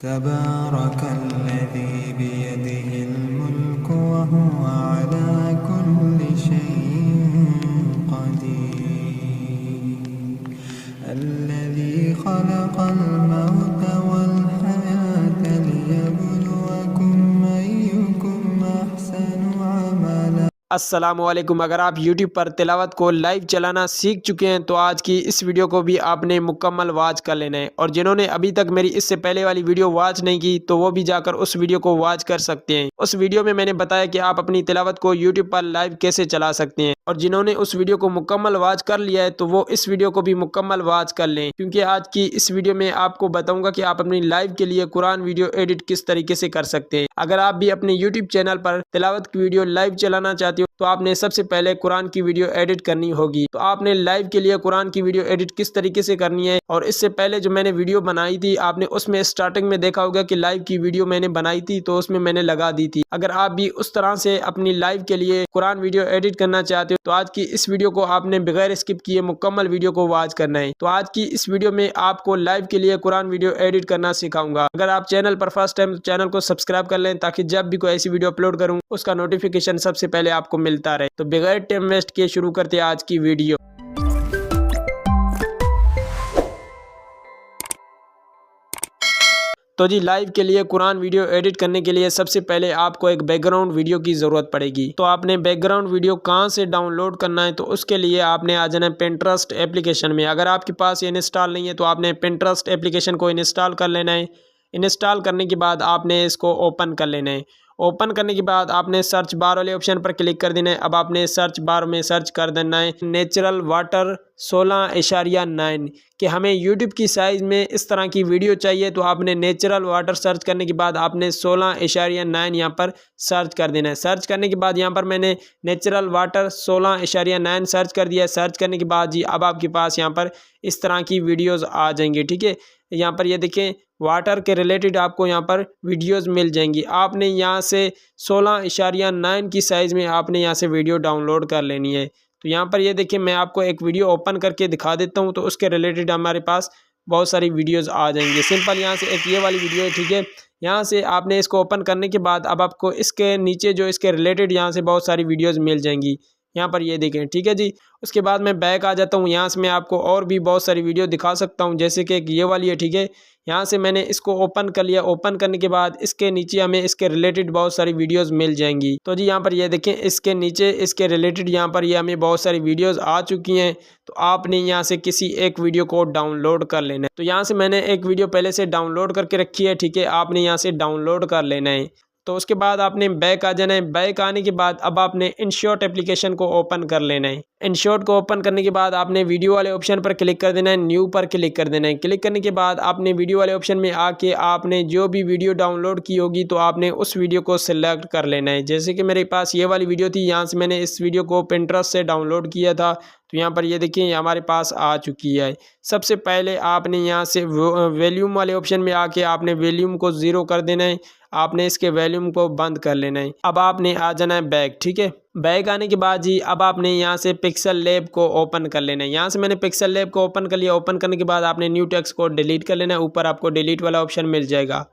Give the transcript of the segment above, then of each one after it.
तबारकल्लज़ी बियदिहिल मुल्कु व हुवा अला कुल्लि शैइन क़दीर अल्लज़ी खलक़ल मौत वल हयात लियब्लुवकुम अय्युकुम अहसनु अमला। अस्सलामुअलैकुम। अगर आप YouTube पर तिलावत को लाइव चलाना सीख चुके हैं तो आज की इस वीडियो को भी आपने मुकम्मल वॉच कर लेना है, और जिन्होंने अभी तक मेरी इससे पहले वाली वीडियो वॉच नहीं की तो वो भी जाकर उस वीडियो को वॉच कर सकते हैं। उस वीडियो में मैंने बताया कि आप अपनी तिलावत को YouTube पर लाइव कैसे चला सकते हैं, और जिन्होंने उस वीडियो को मुकम्मल वॉच कर लिया है तो वो इस वीडियो को भी मुकम्मल वॉच कर लें, क्योंकि आज की इस वीडियो में आपको बताऊंगा कि आप अपनी लाइव के लिए कुरान वीडियो एडिट किस तरीके से कर सकते हैं। अगर आप भी अपने YouTube चैनल पर तिलावत की वीडियो लाइव चलाना चाहते हो तो आपने सबसे पहले कुरान की वीडियो एडिट करनी होगी। तो आपने लाइव के लिए कुरान की वीडियो एडिट किस तरीके से करनी है, और इससे पहले जो मैंने वीडियो बनाई थी आपने उसमें स्टार्टिंग में देखा होगा कि लाइव की वीडियो मैंने बनाई थी तो उसमें मैंने लगा दी थी। अगर आप भी उस तरह से अपनी लाइव के लिए कुरान वीडियो एडिट करना चाहते हो तो आज की इस वीडियो को आपने बगैर स्किप किए मुकम्मल वीडियो को वॉच करना है। तो आज की इस वीडियो में आपको लाइव के लिए कुरान वीडियो एडिट करना सिखाऊंगा। अगर आप चैनल पर फर्स्ट टाइम तो चैनल को सब्सक्राइब कर लें ताकि जब भी कोई ऐसी वीडियो अपलोड करूं उसका नोटिफिकेशन सबसे पहले आपको मिलता रहे। तो बगैर टाइम वेस्ट किए शुरू करते हैं आज की वीडियो। तो जी लाइव के लिए कुरान वीडियो एडिट करने के लिए सबसे पहले आपको एक बैकग्राउंड वीडियो की ज़रूरत पड़ेगी। तो आपने बैकग्राउंड वीडियो कहाँ से डाउनलोड करना है, तो उसके लिए आपने आ जाना है पिंटरेस्ट एप्लीकेशन में। अगर आपके पास ये इंस्टॉल नहीं है तो आपने पिंटरेस्ट एप्लीकेशन को इंस्टॉल कर लेना है। इंस्टॉल करने के बाद आपने इसको ओपन कर लेना है। ओपन करने के बाद आपने सर्च बार वाले ऑप्शन पर क्लिक कर देना है। अब आपने सर्च बार में सर्च कर देना है नेचुरल वाटर 16.9 कि हमें यूट्यूब की साइज़ में इस तरह की वीडियो चाहिए। तो आपने नेचुरल वाटर सर्च करने के बाद आपने 16.9 यहाँ पर सर्च कर देना है। सर्च करने के बाद यहाँ पर मैंने नेचुरल वाटर 16.9 सर्च कर दिया है। सर्च करने के बाद जी अब आपके पास यहाँ पर इस तरह की वीडियोज़ आ जाएंगी। ठीक है, यहाँ पर ये देखें वाटर के रिलेटेड आपको यहाँ पर वीडियोस मिल जाएंगी। आपने यहाँ से 16.9 की साइज़ में आपने यहाँ से वीडियो डाउनलोड कर लेनी है। तो यहाँ पर ये देखिए मैं आपको एक वीडियो ओपन करके दिखा देता हूँ, तो उसके रिलेटेड हमारे पास बहुत सारी वीडियोस आ जाएंगी। सिंपल यहाँ से एक ये वाली वीडियो है। ठीक है, यहाँ से आपने इसको ओपन करने के बाद अब आपको इसके नीचे जो इसके रिलेटेड यहाँ से बहुत सारी वीडियोज़ मिल जाएंगी। यहाँ पर ये देखें। ठीक है जी, उसके बाद मैं बैक आ जाता हूँ। यहाँ से मैं आपको और भी बहुत सारी वीडियो दिखा सकता हूँ, जैसे कि एक ये वाली है। ठीक है, यहाँ से मैंने इसको ओपन कर लिया। ओपन करने के बाद इसके नीचे हमें इसके रिलेटेड बहुत सारी वीडियोस मिल जाएंगी। तो जी यहाँ पर ये देखें इसके नीचे इसके रिलेटेड यहाँ पर ये हमें बहुत सारी वीडियोस आ चुकी हैं। तो आपने यहाँ से किसी एक वीडियो को डाउनलोड कर लेना है। तो यहाँ से मैंने एक वीडियो पहले से डाउनलोड करके रखी है। ठीक है, आपने यहाँ से डाउनलोड कर लेना है। तो उसके बाद आपने बैक आ जाना है। बैक आने के बाद अब आपने इनशॉट एप्लीकेशन को ओपन कर लेना है। इनशॉट को ओपन करने के बाद आपने वीडियो वाले ऑप्शन पर क्लिक कर देना है, न्यू पर क्लिक कर देना है। क्लिक करने के बाद आपने वीडियो वाले ऑप्शन में आके आपने जो भी वीडियो डाउनलोड की होगी तो आपने उस वीडियो को सिलेक्ट कर लेना है। जैसे कि मेरे पास ये वाली वीडियो थी, यहाँ से मैंने इस वीडियो को पिंटरेस्ट से डाउनलोड किया था। तो यहाँ पर ये देखिए ये हमारे पास आ चुकी है। सबसे पहले आपने यहाँ से वॉल्यूम वाले ऑप्शन में आके आपने वॉल्यूम को 0 कर देना है। आपने इसके वॉल्यूम को बंद कर लेना है। अब आपने आ जाना है बैक। ठीक है, बैक आने के बाद जी अब आपने यहाँ से पिक्सल लैब को ओपन कर लेना है। यहाँ से मैंने पिक्सल लैब को ओपन कर लिया। ओपन करने के बाद आपने न्यू टेक्स्ट को डिलीट कर लेना है। ऊपर आपको डिलीट वाला ऑप्शन मिल जाएगा।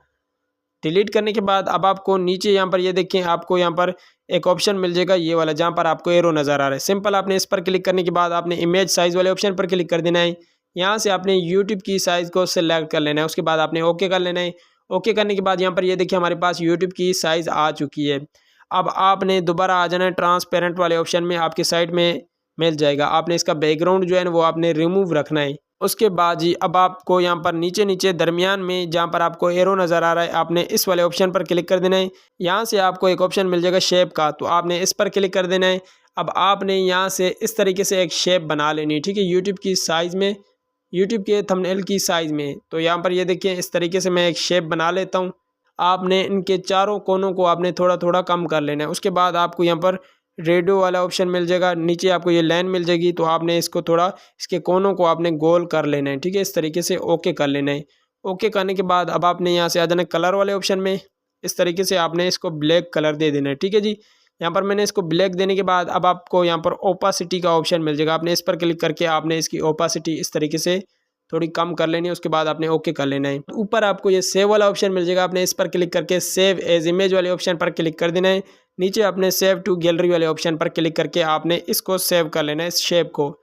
डिलीट करने के बाद अब आपको नीचे यहाँ पर ये देखें आपको यहाँ पर एक ऑप्शन मिल जाएगा ये वाला, जहाँ पर आपको एरो नज़र आ रहा है। सिंपल आपने इस पर क्लिक करने के बाद आपने इमेज साइज़ वाले ऑप्शन पर क्लिक कर देना है। यहाँ से आपने यूट्यूब की साइज़ को सिलेक्ट कर लेना है। उसके बाद आपने ओके कर लेना है। ओके करने के बाद यहाँ पर ये देखिए हमारे पास यूट्यूब की साइज़ आ चुकी है। अब आपने दोबारा आ जाना है ट्रांसपेरेंट वाले ऑप्शन में, आपके साइड में मिल जाएगा। आपने इसका बैकग्राउंड जो है ना वो आपने रिमूव रखना है। उसके बाद जी अब आपको यहाँ पर नीचे नीचे दरमियान में जहाँ पर आपको एरो नज़र आ रहा है आपने इस वाले ऑप्शन पर क्लिक कर देना है। यहाँ से आपको एक ऑप्शन मिल जाएगा शेप का, तो आपने इस पर क्लिक कर देना है। अब आपने यहाँ से इस तरीके से एक शेप बना लेनी है। ठीक है, यूट्यूब की साइज़ में, यूट्यूब के थंबनेल की साइज़ में। तो यहाँ पर ये देखिए इस तरीके से मैं एक शेप बना लेता हूँ। आपने इनके चारों कोनों को आपने थोड़ा थोड़ा कम कर लेना है। उसके बाद आपको यहाँ पर रेडियो वाला ऑप्शन मिल जाएगा, नीचे आपको ये लाइन मिल जाएगी। तो आपने इसको थोड़ा इसके कोनों को आपने गोल कर लेना है। ठीक है, इस तरीके से ओके कर लेना है। ओके करने के बाद अब आपने यहाँ से आ जाना है कलर वाले ऑप्शन में। इस तरीके से आपने इसको ब्लैक कलर दे देना है। ठीक है जी, यहाँ पर मैंने इसको ब्लैक देने के बाद अब आपको यहाँ पर ओपासिटी का ऑप्शन मिल जाएगा। आपने इस पर क्लिक करके आपने इसकी ओपासिटी इस तरीके से थोड़ी कम कर लेनी है, उसके बाद आपने ओके कर लेना है। ऊपर आपको ये सेव वाला ऑप्शन मिल जाएगा, आपने इस पर क्लिक करके सेव एज इमेज वाले ऑप्शन पर क्लिक कर देना है। नीचे आपने सेव टू गैलरी वाले ऑप्शन पर क्लिक करके आपने इसको सेव कर लेना है। इस शेप को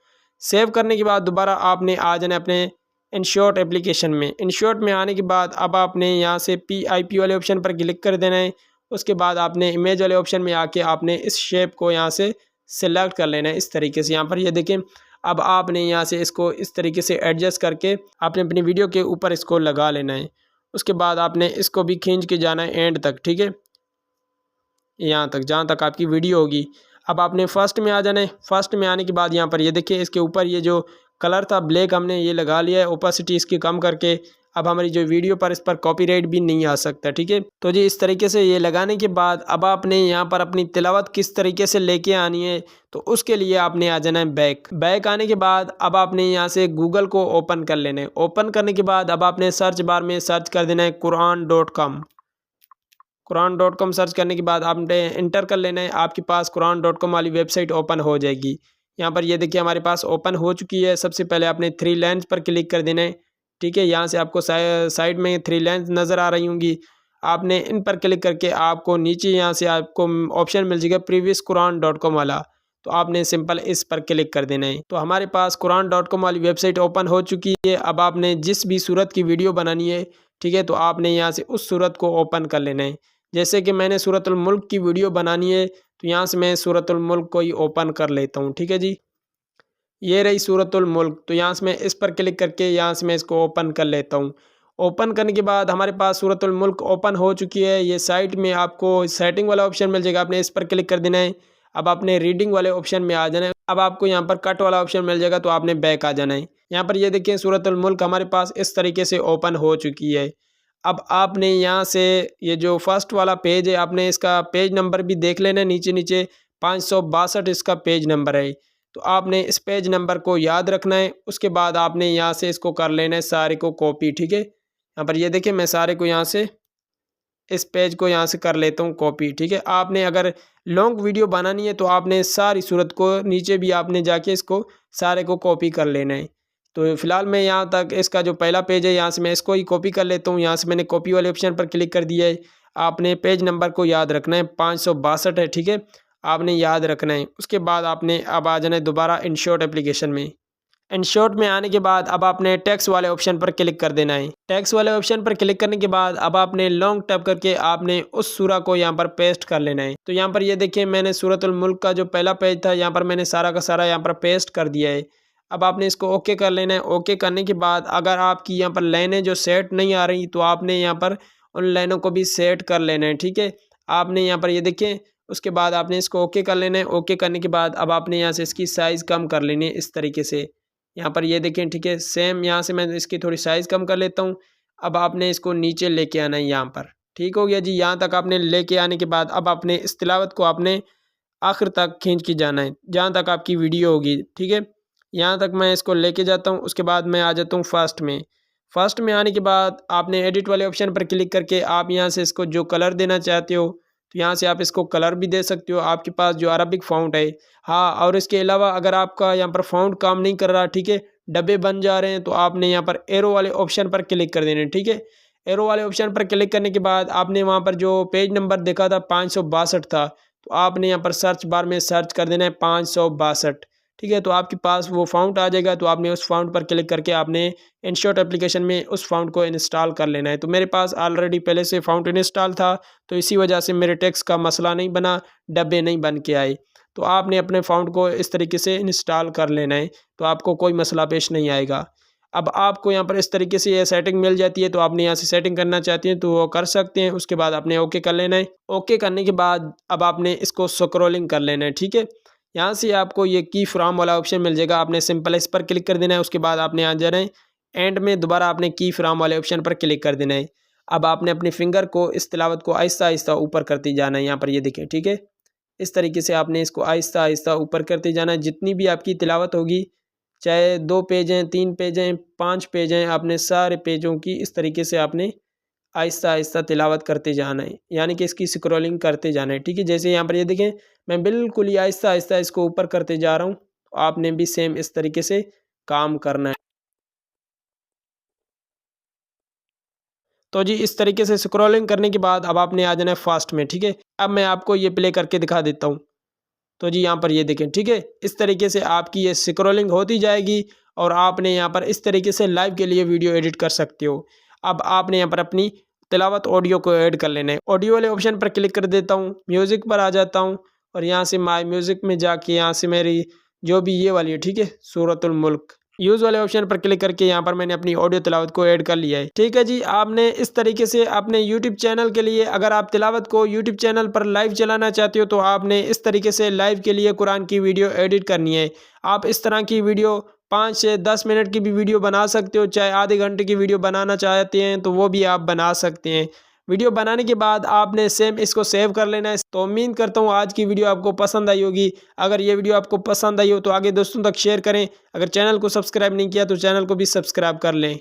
सेव करने के बाद दोबारा आपने आ जाना है अपने इनशॉट एप्लीकेशन में। इनशॉट में आने के बाद अब आपने यहाँ से PIP वाले ऑप्शन पर क्लिक कर देना है। उसके बाद आपने इमेज वाले ऑप्शन में आके आपने इस शेप को यहाँ से सिलेक्ट कर लेना है इस तरीके से। यहाँ पर ये देखें, अब आपने यहाँ से इसको इस तरीके से एडजस्ट करके आपने अपनी वीडियो के ऊपर इसको लगा लेना है। उसके बाद आपने इसको भी खींच के जाना है एंड तक, ठीक है, यहाँ तक जहाँ तक आपकी वीडियो होगी। अब आपने फर्स्ट में आ जाना है। फर्स्ट में आने के बाद यहाँ पर ये देखिए, इसके ऊपर ये जो कलर था ब्लैक हमने ये लगा लिया है, ओपेसिटी इसकी कम करके। अब हमारी जो वीडियो पर इस पर कॉपीराइट भी नहीं आ सकता, ठीक है। तो जी इस तरीके से ये लगाने के बाद अब आपने यहाँ पर अपनी तिलावत किस तरीके से लेके आनी है, तो उसके लिए आपने आ जाना है बैक आने के बाद अब आपने यहाँ से गूगल को ओपन कर लेना है। ओपन करने के बाद अब आपने सर्च बार में सर्च कर देना है Quran.com। Quran.com सर्च करने के बाद आपने इंटर कर लेना है। आपके पास Quran.com वाली वेबसाइट ओपन हो जाएगी। यहाँ पर ये देखिए हमारे पास ओपन हो चुकी है। सबसे पहले आपने 3 लाइन्स पर क्लिक कर देना है, ठीक है। यहाँ से आपको साइड में 3 लाइन्स नज़र आ रही होंगी, आपने इन पर क्लिक करके आपको नीचे यहाँ से आपको ऑप्शन मिल जाएगा प्रीवियस Quran.com वाला, तो आपने सिंपल इस पर क्लिक कर देना है। तो हमारे पास Quran.com वाली वेबसाइट ओपन हो चुकी है। अब आपने जिस भी सूरत की वीडियो बनानी है, ठीक है, तो आपने यहाँ से उस सूरत को ओपन कर लेना है। जैसे कि मैंने सूरतुल मुल्क की वीडियो बनानी है, तो यहाँ से मैं सूरतुल मुल्क को ही ओपन कर लेता हूँ, ठीक है जी। ये रही सूरतुल मुल्क, तो यहाँ से मैं इस पर क्लिक करके यहाँ से मैं इसको ओपन कर लेता हूँ। ओपन करने के बाद हमारे पास सूरतुल मुल्क ओपन हो चुकी है। ये साइड में आपको सेटिंग वाला ऑप्शन मिल जाएगा, आपने इस पर क्लिक कर देना है। अब आपने रीडिंग वाले ऑप्शन में आ जाना है। अब आपको यहाँ पर कट वाला ऑप्शन मिल जाएगा, तो आपने बैक आ जाना है। यहाँ पर ये देखिए सूरतुल मुल्क हमारे पास इस तरीके से ओपन हो चुकी है। अब आपने यहाँ से ये जो फर्स्ट वाला पेज है, आपने इसका पेज नंबर भी देख लेना है। नीचे 562 इसका पेज नंबर है, तो आपने इस पेज नंबर को याद रखना है। उसके बाद आपने यहाँ से इसको कर लेना है सारे को कॉपी, ठीक है। यहाँ पर ये देखिए मैं सारे को यहाँ से इस पेज को यहाँ से कर लेता हूँ कॉपी, ठीक है। आपने अगर लॉन्ग वीडियो बनानी है तो आपने सारी सूरत को नीचे भी आपने जाके इसको सारे को कॉपी कर लेना है। तो फिलहाल मैं यहाँ तक इसका जो पहला पेज है यहाँ से मैं इसको ही कॉपी कर लेता हूँ। यहाँ से मैंने कॉपी वाले ऑप्शन पर क्लिक कर दिया है। आपने पेज नंबर को याद रखना है, 562 है, ठीक है, आपने याद रखना है। उसके बाद आपने अब आ जाना है दोबारा इनशॉट एप्लीकेशन में। इनशॉट में आने के बाद अब आपने टेक्स्ट वाले ऑप्शन पर क्लिक कर देना है। टेक्स्ट वाले ऑप्शन पर क्लिक करने के बाद अब आपने लॉन्ग टैप करके आपने उस सूरा को यहाँ पर पेस्ट कर लेना है। तो यहाँ पर ये देखिए मैंने सूरतुल मुल्क का जो पहला पेज था यहाँ पर मैंने सारा का सारा यहाँ पर पेस्ट कर दिया है। अब आपने इसको ओके कर लेना है। ओके करने के बाद अगर आपकी यहाँ पर लाइनें जो सेट नहीं आ रही तो आपने यहाँ पर उन लाइनों को भी सेट कर लेना है, ठीक है। आपने यहाँ पर ये देखिए उसके बाद आपने इसको ओके कर लेना है। ओके करने के बाद अब आपने यहाँ से इसकी साइज़ कम कर लेनी है इस तरीके से। यहाँ पर ये देखें, ठीक है, सेम यहाँ से मैं इसकी थोड़ी साइज़ कम कर लेता हूँ। अब आपने इसको नीचे लेके आना है यहाँ पर, ठीक हो गया जी। यहाँ तक आपने लेके आने के बाद अब आपने इस तिलावत को आपने आखिर तक खींच के जाना है जहाँ तक आपकी वीडियो होगी, ठीक है। यहाँ तक मैं इसको लेके जाता हूँ। उसके बाद मैं आ जाता हूँ फर्स्ट में। फर्स्ट में आने के बाद आपने एडिट वाले ऑप्शन पर क्लिक करके आप यहाँ से इसको जो कलर देना चाहते हो तो यहाँ से आप इसको कलर भी दे सकते हो, आपके पास जो अरबिक फ़ॉन्ट है। हाँ, और इसके अलावा अगर आपका यहाँ पर फ़ॉन्ट काम नहीं कर रहा, ठीक है, डब्बे बन जा रहे हैं, तो आपने यहाँ पर एरो वाले ऑप्शन पर क्लिक कर देना है, ठीक है। एरो वाले ऑप्शन पर क्लिक करने के बाद आपने वहाँ पर जो पेज नंबर देखा था 562 था, तो आपने यहाँ पर सर्च बार में सर्च कर देना है 562, ठीक है। तो आपके पास वो फ़ॉन्ट आ जाएगा, तो आपने उस फ़ॉन्ट पर क्लिक करके आपने इनशॉट एप्लीकेशन में उस फ़ॉन्ट को इंस्टॉल कर लेना है। तो मेरे पास ऑलरेडी पहले से फ़ॉन्ट इंस्टॉल था, तो इसी वजह से मेरे टेक्स्ट का मसला नहीं बना, डब्बे नहीं बन के आए। तो आपने अपने फ़ॉन्ट को इस तरीके से इंस्टॉल कर लेना है, तो आपको कोई मसला पेश नहीं आएगा। अब आपको यहाँ पर इस तरीके से ये सेटिंग मिल जाती है, तो आपने यहाँ से सेटिंग करना चाहते हैं तो वो कर सकते हैं। उसके बाद आपने ओके कर लेना है। ओके करने के बाद अब आपने इसको स्क्रॉलिंग कर लेना है, ठीक है। यहाँ से आपको ये की फ्रॉम वाला ऑप्शन मिल जाएगा, आपने सिंपल इस पर क्लिक कर देना है। उसके बाद आपने आ जाना है एंड में दोबारा आपने की फ्रॉम वाले ऑप्शन पर क्लिक कर देना है। अब आपने अपने फिंगर को इस तिलावत को आहिस्ता आहिस्ता ऊपर करते जाना है। यहाँ पर ये देखें, ठीक है, इस तरीके से आपने इसको आहिस्ता आहिस्ता ऊपर करते जाना है। जितनी भी आपकी तिलावत होगी, चाहे 2 पेज हैं, 3 पेज हैं, 5 पेज हैं, आपने सारे पेजों की इस तरीके से आपने आहिस्ता आहिस्ता तिलावत करते जाना है, यानी कि इसकी स्क्रॉलिंग करते जाना है, ठीक है। जैसे यहाँ पर ये देखें मैं बिल्कुल ही आहिस्ता आहिस्ता इसको ऊपर करते जा रहा हूँ, तो आपने भी सेम इस तरीके से काम करना है। तो जी इस तरीके से स्क्रॉलिंग करने के बाद अब आपने आ जाना है फास्ट में, ठीक है। अब मैं आपको ये प्ले करके दिखा देता हूँ। तो जी यहाँ पर ये देखें, ठीक है। इस तरीके से आपकी ये स्क्रॉलिंग होती जाएगी और आपने यहाँ पर इस तरीके से लाइव के लिए वीडियो एडिट कर सकते हो। अब आपने यहाँ पर अपनी तिलावत ऑडियो को ऐड कर लेना है। ऑडियो वाले ऑप्शन पर क्लिक कर देता हूँ, म्यूज़िक पर आ जाता हूँ और यहाँ से माय म्यूज़िक में जाके यहाँ से मेरी जो भी ये वाली है, ठीक है, सूरतुल मुल्क, यूज़ वाले ऑप्शन पर क्लिक करके यहाँ पर मैंने अपनी ऑडियो तिलावत को ऐड कर लिया है, ठीक है जी। आपने इस तरीके से अपने यूट्यूब चैनल के लिए, अगर आप तिलावत को यूट्यूब चैनल पर लाइव चलाना चाहते हो तो आपने इस तरीके से लाइव के लिए कुरान की वीडियो एडिट करनी है। आप इस तरह की वीडियो 5 से 10 मिनट की भी वीडियो बना सकते हो, चाहे आधे घंटे की वीडियो बनाना चाहते हैं तो वो भी आप बना सकते हैं। वीडियो बनाने के बाद आपने सेम इसको सेव कर लेना है। तो उम्मीद करता हूँ आज की वीडियो आपको पसंद आई होगी। अगर ये वीडियो आपको पसंद आई हो तो आगे दोस्तों तक शेयर करें। अगर चैनल को सब्सक्राइब नहीं किया तो चैनल को भी सब्सक्राइब कर लें।